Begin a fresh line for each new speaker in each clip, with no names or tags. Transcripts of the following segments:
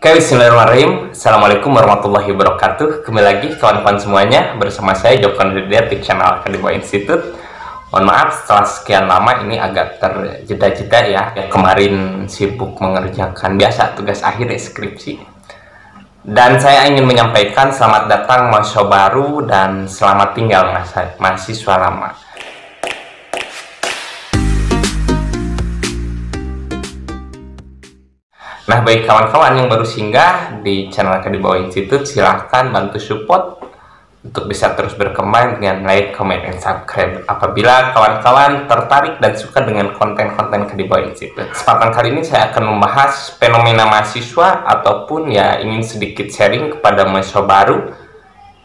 Oke, bismillahirrahmanirrahim. Assalamualaikum warahmatullahi wabarakatuh. Kembali lagi kawan-kawan semuanya bersama saya Joko Nurdiat di channel Akademi Institute. Mohon maaf setelah sekian lama ini agak terjeda-jeda ya. Kemarin sibuk mengerjakan biasa tugas akhir skripsi. Dan saya ingin menyampaikan selamat datang mahasiswa baru dan selamat tinggal mahasiswa lama. Nah, bagi kawan-kawan yang baru singgah di channel Akademi Institute, silahkan bantu support untuk bisa terus berkembang dengan like, comment, dan subscribe. Apabila kawan-kawan tertarik dan suka dengan konten-konten Akademi Institute. Kesempatan kali ini saya akan membahas fenomena mahasiswa ataupun ya ingin sedikit sharing kepada mahasiswa baru.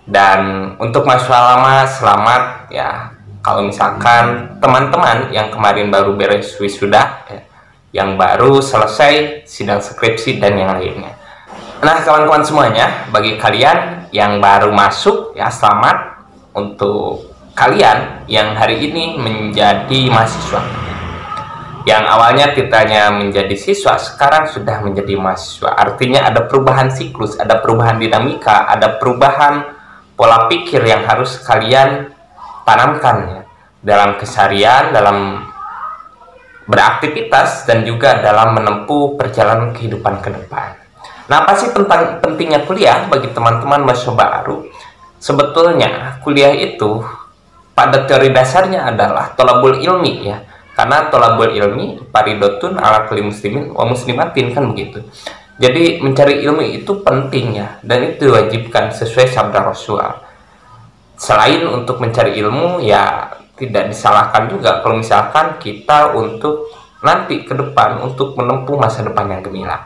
Dan untuk mahasiswa lama, selamat ya. Kalau misalkan teman-teman yang kemarin baru beres wisuda, ya, yang baru selesai sidang skripsi dan yang lainnya. Nah, kawan-kawan semuanya, bagi kalian yang baru masuk ya selamat. Untuk kalian yang hari ini menjadi mahasiswa, yang awalnya titanya menjadi siswa sekarang sudah menjadi mahasiswa, artinya ada perubahan siklus, ada perubahan dinamika, ada perubahan pola pikir yang harus kalian tanamkan ya, dalam keseharian, dalam beraktivitas, dan juga dalam menempuh perjalanan kehidupan ke depan. Nah, apa sih pentingnya kuliah bagi teman-teman mahasiswa baru? Sebetulnya kuliah itu pada teori dasarnya adalah tholabul ilmi ya. Karena tholabul ilmi paridotun ala kulli muslimin wa muslimatin, kan begitu. Jadi mencari ilmu itu penting ya, dan itu diwajibkan sesuai sabda Rasul. Selain untuk mencari ilmu ya, tidak disalahkan juga kalau misalkan kita untuk nanti ke depan untuk menempuh masa depan yang gemilang.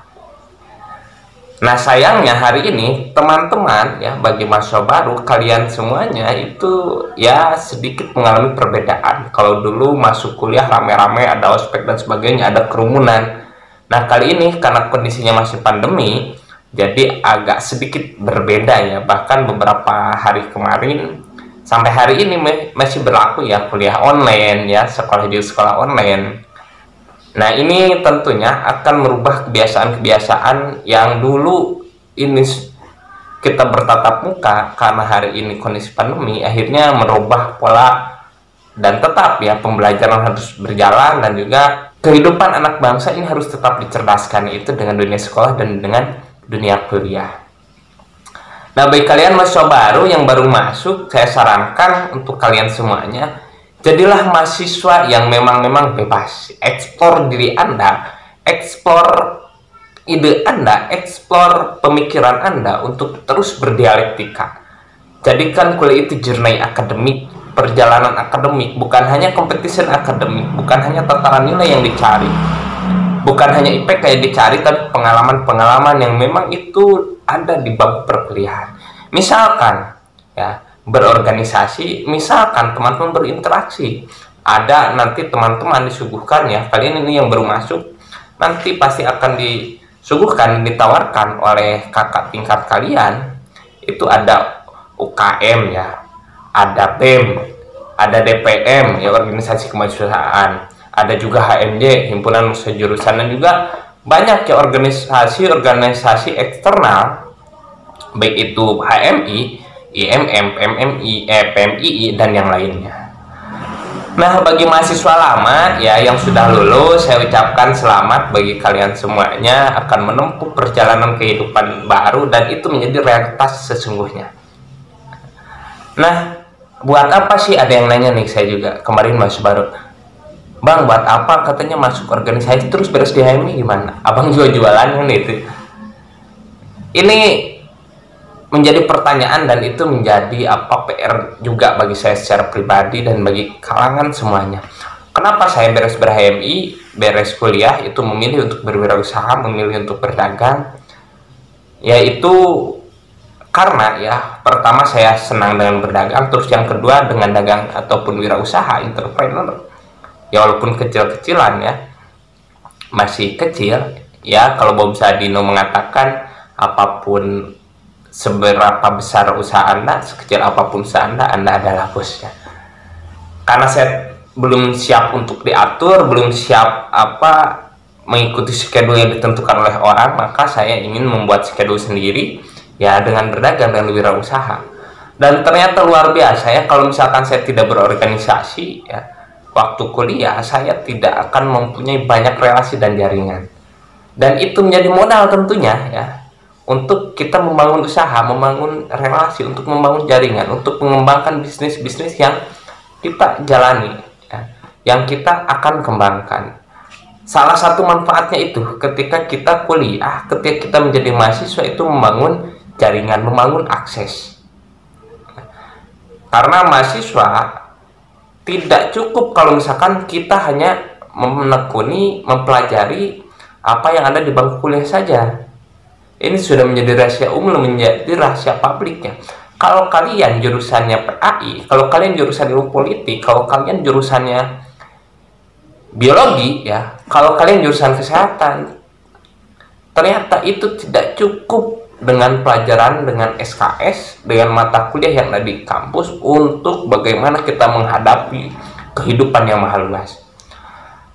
Nah, sayangnya hari ini teman-teman ya, bagi mahasiswa baru kalian semuanya itu ya sedikit mengalami perbedaan. Kalau dulu masuk kuliah rame-rame, ada ospek dan sebagainya, ada kerumunan. Nah, kali ini karena kondisinya masih pandemi, jadi agak sedikit berbeda ya. Bahkan beberapa hari kemarin sampai hari ini masih berlaku ya kuliah online ya, sekolah di sekolah online. Nah, ini tentunya akan merubah kebiasaan-kebiasaan yang dulu ini kita bertatap muka. Karena hari ini kondisi pandemi, akhirnya merubah pola, dan tetap ya pembelajaran harus berjalan, dan juga kehidupan anak bangsa ini harus tetap dicerdaskan, itu dengan dunia sekolah dan dengan dunia kuliah. Nah, bagi kalian mahasiswa baru yang baru masuk, saya sarankan untuk kalian semuanya, jadilah mahasiswa yang memang bebas. Eksplor diri Anda, eksplor ide Anda, eksplor pemikiran Anda untuk terus berdialektika. Jadikan kuliah itu journey akademik, perjalanan akademik, bukan hanya competition akademik, bukan hanya tataran nilai yang dicari, bukan hanya IPK yang dicari, tapi pengalaman-pengalaman yang memang itu ada di bab perkuliahan. Misalkan ya, berorganisasi, misalkan teman-teman berinteraksi, ada nanti teman-teman disuguhkan ya, kalian ini yang baru masuk nanti pasti akan disuguhkan, ditawarkan oleh kakak tingkat kalian, itu ada UKM ya, ada BEM, ada DPM ya, organisasi kemahasiswaan, ada juga HMJ, himpunan mahasiswa jurusan, dan juga banyak ya organisasi eksternal, baik itu HMI, IMM, PMMI, PMII, dan yang lainnya. Nah, bagi mahasiswa lama ya yang sudah lulus, saya ucapkan selamat bagi kalian semuanya akan menempuh perjalanan kehidupan baru, dan itu menjadi realitas sesungguhnya. Nah, buat apa sih, ada yang nanya nih, saya juga kemarin mahasiswa baru, Bang, buat apa katanya masuk organisasi terus beres di HMI gimana? Abang jualan kan itu. Ini menjadi pertanyaan, dan itu menjadi PR juga bagi saya secara pribadi dan bagi kalangan semuanya. Kenapa saya beres ber-HMI, beres kuliah itu memilih untuk berwirausaha, memilih untuk berdagang? Yaitu karena ya, pertama saya senang dengan berdagang, terus yang kedua dengan dagang ataupun wirausaha, entrepreneur. Ya, walaupun kecil-kecilan ya, masih kecil ya. Kalau Bob Sadino mengatakan, apapun seberapa besar usaha Anda, sekecil apapun usaha Anda adalah bosnya. Karena saya belum siap untuk diatur, belum siap mengikuti schedule yang ditentukan oleh orang, maka saya ingin membuat schedule sendiri ya dengan berdagang dan wirausaha. Dan ternyata luar biasa ya, kalau misalkan saya tidak berorganisasi ya, waktu kuliah saya tidak akan mempunyai banyak relasi dan jaringan. Dan itu menjadi modal tentunya ya, untuk kita membangun usaha, membangun relasi, untuk membangun jaringan, untuk mengembangkan bisnis-bisnis yang kita jalani ya, yang kita akan kembangkan. Salah satu manfaatnya itu ketika kita kuliah, ketika kita menjadi mahasiswa, itu membangun jaringan, membangun akses. Karena mahasiswa tidak cukup kalau misalkan kita hanya menekuni, mempelajari apa yang ada di bangku kuliah saja. Ini sudah menjadi rahasia umum, menjadi rahasia publiknya. Kalau kalian jurusannya PAI, kalau kalian jurusan ilmu politik, kalau kalian jurusannya biologi ya, kalau kalian jurusan kesehatan, ternyata itu tidak cukup dengan pelajaran, dengan SKS, dengan mata kuliah yang ada di kampus untuk bagaimana kita menghadapi kehidupan yang maha luas.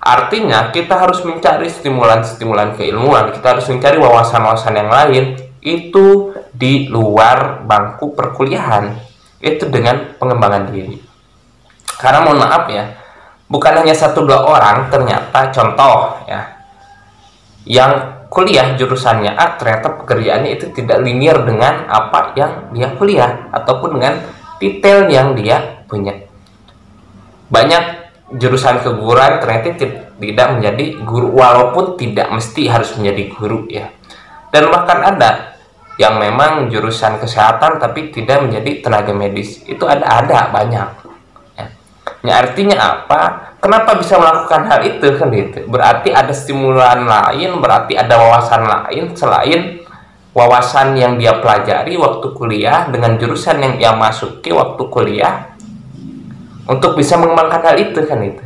Artinya kita harus mencari stimulan-stimulan keilmuan, kita harus mencari wawasan-wawasan yang lain itu di luar bangku perkuliahan, itu dengan pengembangan diri. Karena mohon maaf ya, bukan hanya 1-2 orang, ternyata contoh ya, yang kuliah jurusannya A, ternyata pekerjaannya itu tidak linear dengan apa yang dia kuliah ataupun dengan detail yang dia punya. Banyak jurusan keguruan ternyata tidak menjadi guru, walaupun tidak mesti harus menjadi guru ya. Dan bahkan ada yang memang jurusan kesehatan tapi tidak menjadi tenaga medis, itu ada banyak ya. Ya, artinya apa? Kenapa bisa melakukan hal itu kan gitu? Berarti ada stimulan lain, berarti ada wawasan lain selain wawasan yang dia pelajari waktu kuliah dengan jurusan yang dia masuki waktu kuliah, untuk bisa mengembangkan hal itu kan itu.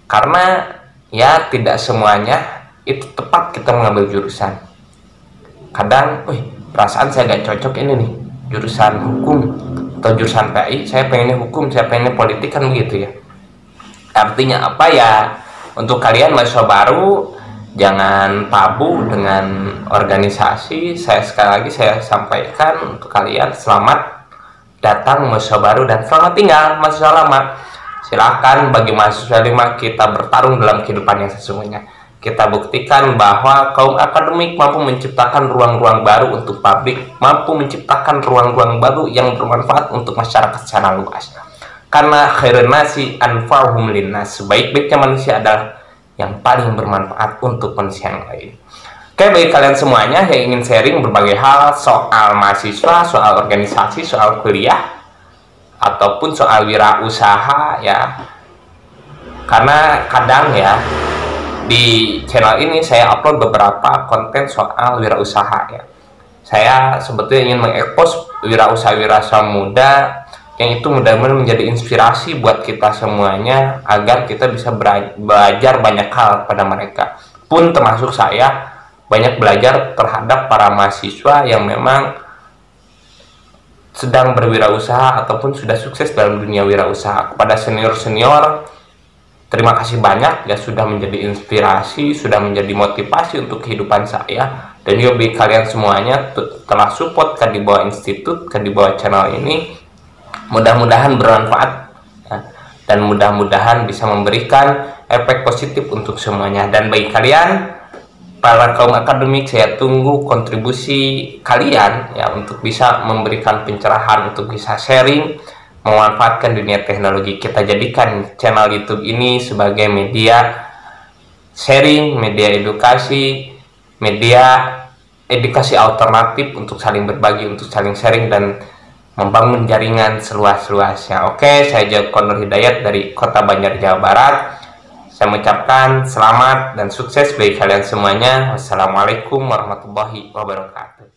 Karena ya tidak semuanya itu tepat kita mengambil jurusan. Kadang, perasaan saya gak cocok ini nih, jurusan hukum atau jurusan PI, saya pengennya hukum, saya pengennya politik, kan begitu ya. Artinya apa ya, untuk kalian mahasiswa baru jangan tabu dengan organisasi. Saya sekali lagi saya sampaikan untuk kalian, selamat datang mahasiswa baru dan selamat tinggal mahasiswa lama. Silakan bagi mahasiswa 5 kita bertarung dalam kehidupan yang sesungguhnya. Kita buktikan bahwa kaum akademik mampu menciptakan ruang-ruang baru untuk publik, mampu menciptakan ruang-ruang baru yang bermanfaat untuk masyarakat secara luas. Karena khairun nasi anfa'uhum linnas, sebaik-baiknya manusia adalah yang paling bermanfaat untuk manusia yang lain. Oke, bagi kalian semuanya yang ingin sharing berbagai hal soal mahasiswa, soal organisasi, soal kuliah, ataupun soal wirausaha ya. Karena kadang ya, di channel ini saya upload beberapa konten soal wirausaha ya. Saya sebetulnya ingin mengekspos wirausaha-wirausaha muda yang itu mudah-mudahan menjadi inspirasi buat kita semuanya, agar kita bisa belajar banyak hal pada mereka. Pun termasuk saya banyak belajar terhadap para mahasiswa yang memang sedang berwirausaha ataupun sudah sukses dalam dunia wirausaha. Kepada senior-senior, terima kasih banyak ya, sudah menjadi inspirasi, sudah menjadi motivasi untuk kehidupan saya. Dan juga bagi kalian semuanya telah support kan di bawah institut, kan di bawah channel ini, mudah-mudahan bermanfaat ya, dan mudah-mudahan bisa memberikan efek positif untuk semuanya. Dan bagi kalian para kaum akademik, saya tunggu kontribusi kalian ya, untuk bisa memberikan pencerahan, untuk bisa sharing, memanfaatkan dunia teknologi. Kita jadikan channel YouTube ini sebagai media sharing, media edukasi, media edukasi alternatif untuk saling berbagi, untuk saling sharing dan membangun jaringan seluas-luasnya. Oke, saya Joko Nur Hidayat dari Kota Banjar, Jawa Barat. Saya mengucapkan selamat dan sukses bagi kalian semuanya. Wassalamualaikum warahmatullahi wabarakatuh.